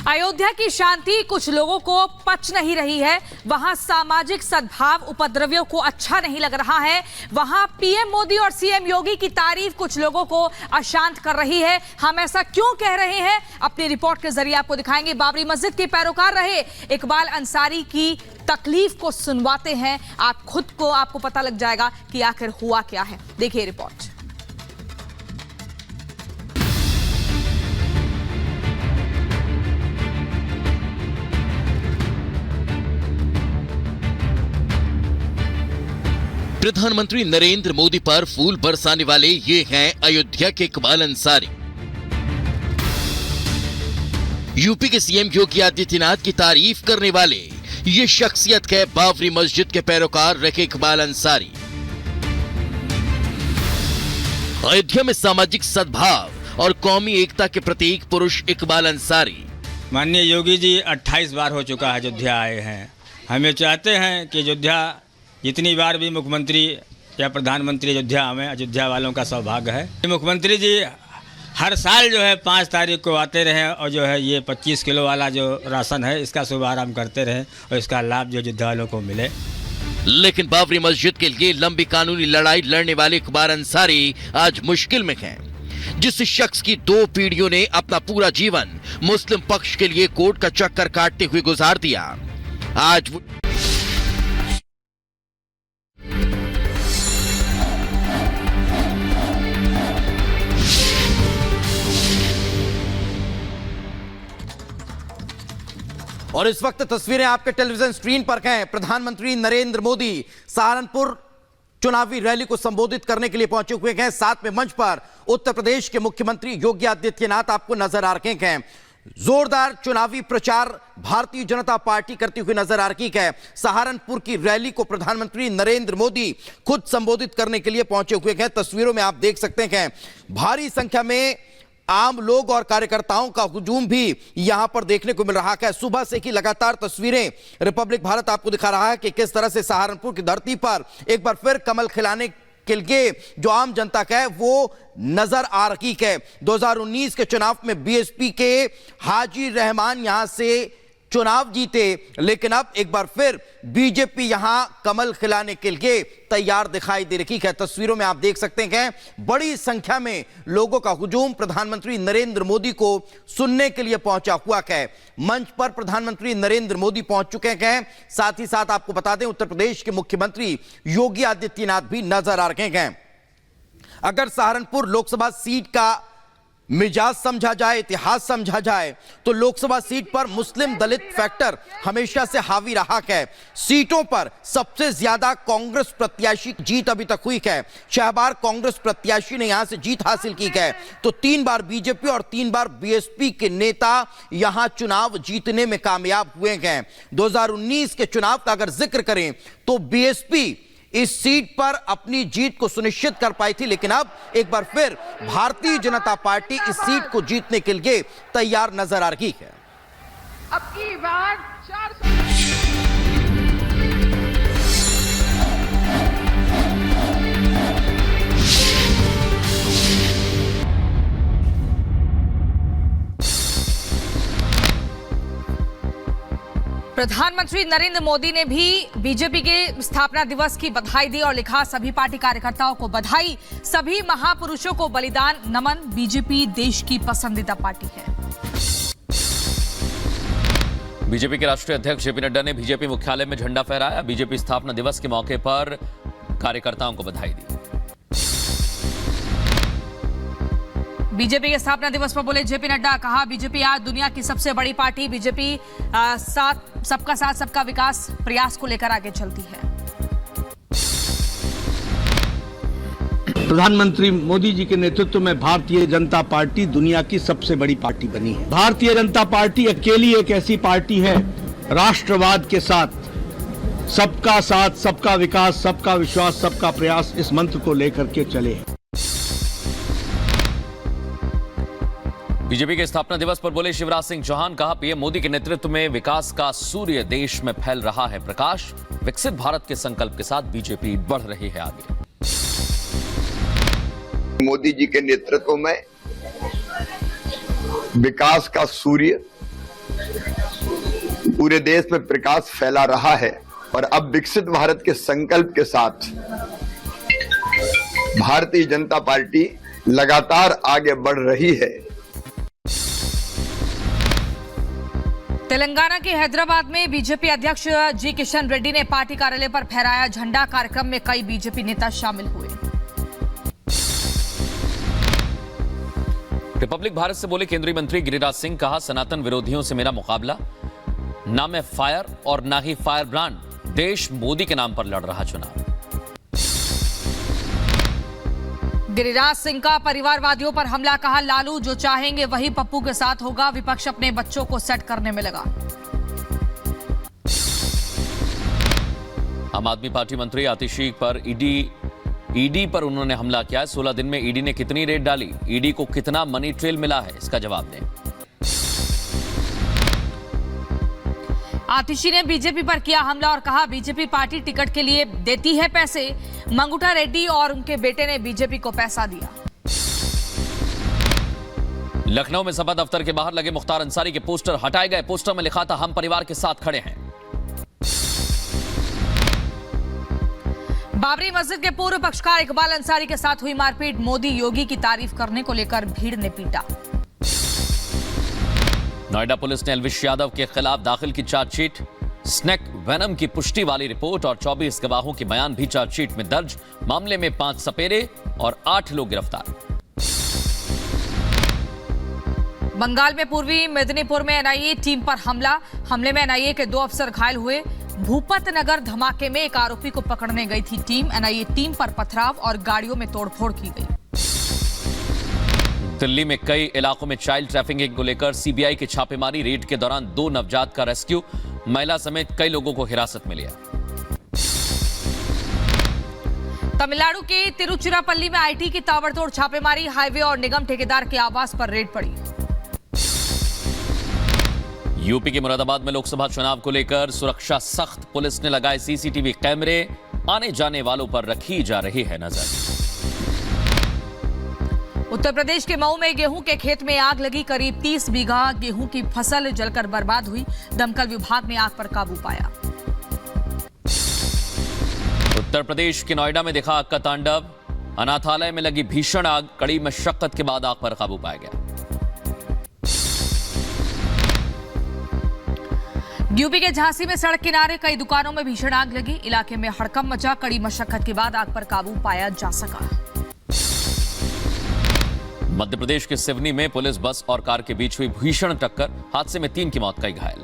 अयोध्या की शांति कुछ लोगों को पच नहीं रही है। वहां सामाजिक सद्भाव उपद्रवियों को अच्छा नहीं लग रहा है। वहां पीएम मोदी और सीएम योगी की तारीफ कुछ लोगों को अशांत कर रही है। हम ऐसा क्यों कह रहे हैं, अपनी रिपोर्ट के जरिए आपको दिखाएंगे। बाबरी मस्जिद के पैरोकार रहे इकबाल अंसारी की तकलीफ को सुनवाते हैं। आप खुद को आपको पता लग जाएगा कि आखिर हुआ क्या है। देखिए रिपोर्ट। प्रधानमंत्री नरेंद्र मोदी पर फूल बरसाने वाले ये हैं अयोध्या के इकबाल अंसारी। यूपी के सीएम योगी आदित्यनाथ की तारीफ करने वाले ये शख्सियत है बाबरी मस्जिद के पैरोकार रहे इकबाल अंसारी। अयोध्या में सामाजिक सद्भाव और कौमी एकता के प्रतीक पुरुष इकबाल अंसारी। माननीय योगी जी 28 बार हो चुका है अयोध्या आए हैं। हमें चाहते हैं कि अयोध्या जितनी बार भी मुख्यमंत्री या प्रधानमंत्री अयोध्या में, अयोध्या वालों का सौभाग्य है। मुख्यमंत्री जी हर साल जो है 5 तारीख को आते रहें और जो है ये 25 किलो वाला जो राशन है इसका शुभारंभ करते रहें और इसका लाभ जो अयोध्या वालों को मिले। लेकिन बाबरी मस्जिद के लिए लंबी कानूनी लड़ाई लड़ने वाले इकबाल अंसारी आज मुश्किल में हैं। जिस शख्स की 2 पीढ़ियों ने अपना पूरा जीवन मुस्लिम पक्ष के लिए कोर्ट का चक्कर काटते हुए गुजार दिया, आज और इस वक्त तस्वीरें आपके टेलीविजन स्क्रीन पर हैं। प्रधानमंत्री नरेंद्र मोदी सहारनपुर चुनावी रैली को संबोधित करने के लिए पहुंचे हुए हैं। साथ में मंच पर उत्तर प्रदेश के मुख्यमंत्री योगी आदित्यनाथ आपको नजर आ रहे हैं। जोरदार चुनावी प्रचार भारतीय जनता पार्टी करती हुई नजर आ रही है। सहारनपुर की रैली को प्रधानमंत्री नरेंद्र मोदी खुद संबोधित करने के लिए पहुंचे हुए हैं। तस्वीरों में आप देख सकते हैं भारी संख्या में आम लोग और कार्यकर्ताओं का हुजूम भी यहां पर देखने को मिल रहा है। सुबह से की लगातार तस्वीरें रिपब्लिक भारत आपको दिखा रहा है कि किस तरह से सहारनपुर की धरती पर एक बार फिर कमल खिलाने के लिए जो आम जनता का है वो नजर आ रही है। 2019 के चुनाव में बीएसपी के हाजी रहमान यहां से चुनाव जीते, लेकिन अब एक बार फिर बीजेपी यहां कमल खिलाने के लिए तैयार दिखाई दे रही है। तस्वीरों में आप देख सकते हैं बड़ी संख्या में लोगों का हुजूम प्रधानमंत्री नरेंद्र मोदी को सुनने के लिए पहुंचा हुआ है। मंच पर प्रधानमंत्री नरेंद्र मोदी पहुंच चुके हैं। साथ ही साथ आपको बता दें उत्तर प्रदेश के मुख्यमंत्री योगी आदित्यनाथ भी नजर आ रहे हैं। अगर सहारनपुर लोकसभा सीट का मिजाज समझा जाए, इतिहास समझा जाए, तो लोकसभा सीट पर मुस्लिम दलित फैक्टर हमेशा से हावी रहा है। सीटों पर सबसे ज्यादा कांग्रेस प्रत्याशी जीत अभी तक हुई है। 6 बार कांग्रेस प्रत्याशी ने यहां से जीत हासिल की है, तो 3 बार बीजेपी और 3 बार बीएसपी के नेता यहां चुनाव जीतने में कामयाब हुए हैं। 2019 के चुनाव का अगर जिक्र करें तो बीएसपी इस सीट पर अपनी जीत को सुनिश्चित कर पाई थी, लेकिन अब एक बार फिर भारतीय जनता पार्टी इस सीट को जीतने के लिए तैयार नजर आ रही है। अब की बार 400 प्रधानमंत्री नरेंद्र मोदी ने भी बीजेपी के स्थापना दिवस की बधाई दी और लिखा, सभी पार्टी कार्यकर्ताओं को बधाई, सभी महापुरुषों को बलिदान नमन। बीजेपी देश की पसंदीदा पार्टी है। बीजेपी के राष्ट्रीय अध्यक्ष जेपी नड्डा ने बीजेपी मुख्यालय में झंडा फहराया। बीजेपी स्थापना दिवस के मौके पर कार्यकर्ताओं को बधाई दी। बीजेपी के स्थापना दिवस पर बोले जेपी नड्डा, कहा बीजेपी आज दुनिया की सबसे बड़ी पार्टी। बीजेपी सबका साथ सबका विकास प्रयास को लेकर आगे चलती है। प्रधानमंत्री मोदी जी के नेतृत्व में भारतीय जनता पार्टी दुनिया की सबसे बड़ी पार्टी बनी है। भारतीय जनता पार्टी अकेली एक ऐसी पार्टी है राष्ट्रवाद के साथ सबका साथ सबका विकास सबका विश्वास सबका प्रयास इस मंत्र को लेकर के चले। बीजेपी के स्थापना दिवस पर बोले शिवराज सिंह चौहान, कहा पीएम मोदी के नेतृत्व में विकास का सूर्य देश में फैल रहा है प्रकाश। विकसित भारत के संकल्प के साथ बीजेपी बढ़ रही है आगे। मोदी जी के नेतृत्व में विकास का सूर्य पूरे देश में प्रकाश फैला रहा है और अब विकसित भारत के संकल्प के साथ भारतीय जनता पार्टी लगातार आगे बढ़ रही है। तेलंगाना के हैदराबाद में बीजेपी अध्यक्ष जी किशन रेड्डी ने पार्टी कार्यालय पर फहराया झंडा। कार्यक्रम में कई बीजेपी नेता शामिल हुए। रिपब्लिक भारत से बोले केंद्रीय मंत्री गिरिराज सिंह, कहा सनातन विरोधियों से मेरा मुकाबला, ना मैं फायर और ना ही फायर ब्रांड, देश मोदी के नाम पर लड़ रहा चुनाव। गिरिराज सिंह का परिवारवादियों पर हमला, कहा लालू जो चाहेंगे वही पप्पू के साथ होगा। विपक्ष अपने बच्चों को सेट करने में लगा। आम आदमी पार्टी मंत्री आतिशी पर ईडी पर उन्होंने हमला किया है। 16 दिन में ईडी ने कितनी रेड डाली, ईडी को कितना मनी ट्रेल मिला है, इसका जवाब दें। आतिशी ने बीजेपी पर किया हमला और कहा बीजेपी पार्टी टिकट के लिए देती है पैसे। मंगुटा रेड्डी और उनके बेटे ने बीजेपी को पैसा दिया। लखनऊ में सपा दफ्तर के बाहर लगे मुख्तार अंसारी के पोस्टर हटाए गए। पोस्टर में लिखा था हम परिवार के साथ खड़े हैं। बाबरी मस्जिद के पूर्व पक्षकार इकबाल अंसारी के साथ हुई मारपीट। मोदी योगी की तारीफ करने को लेकर भीड़ ने पीटा। नोएडा पुलिस ने एल्विश यादव के खिलाफ दाखिल की चार्जशीट। स्नेक वेनम की पुष्टि वाली रिपोर्ट और 24 गवाहों के बयान भी चार्जशीट में दर्ज। मामले में 5 सपेरे और 8 लोग गिरफ्तार। बंगाल में पूर्वी मेदिनीपुर में एनआईए टीम पर हमला। हमले में एनआईए के 2 अफसर घायल हुए। भूपत नगर धमाके में एक आरोपी को पकड़ने गई थी टीम। एनआईए टीम पर पथराव और गाड़ियों में तोड़फोड़ की गई। दिल्ली में कई इलाकों में चाइल्ड ट्रैफिकिंग को लेकर सीबीआई की छापेमारी। रेड के दौरान 2 नवजात का रेस्क्यू, महिला समेत कई लोगों को हिरासत में लिया। तमिलनाडु के तिरुचिरापल्ली में आईटी की ताबड़तोड़ छापेमारी। हाईवे और निगम ठेकेदार के आवास पर रेड पड़ी। यूपी के मुरादाबाद में लोकसभा चुनाव को लेकर सुरक्षा सख्त। पुलिस ने लगाए सीसीटीवी कैमरे। आने जाने वालों पर रखी जा रही है नजर। उत्तर प्रदेश के मऊ में गेहूं के खेत में आग लगी। करीब 30 बीघा गेहूं की फसल जलकर बर्बाद हुई। दमकल विभाग ने आग पर काबू पाया। उत्तर प्रदेश के नोएडा में दिखा आग का तांडव। अनाथालय में लगी भीषण आग। कड़ी मशक्कत के बाद आग पर काबू पाया गया। यूपी के झांसी में सड़क किनारे कई दुकानों में भीषण आग लगी। इलाके में हड़कंप मचा। कड़ी मशक्कत के बाद आग पर काबू पाया जा सका। मध्य प्रदेश के सिवनी में पुलिस बस और कार के बीच हुई भीषण टक्कर। हादसे में 3 की मौत, कई घायल।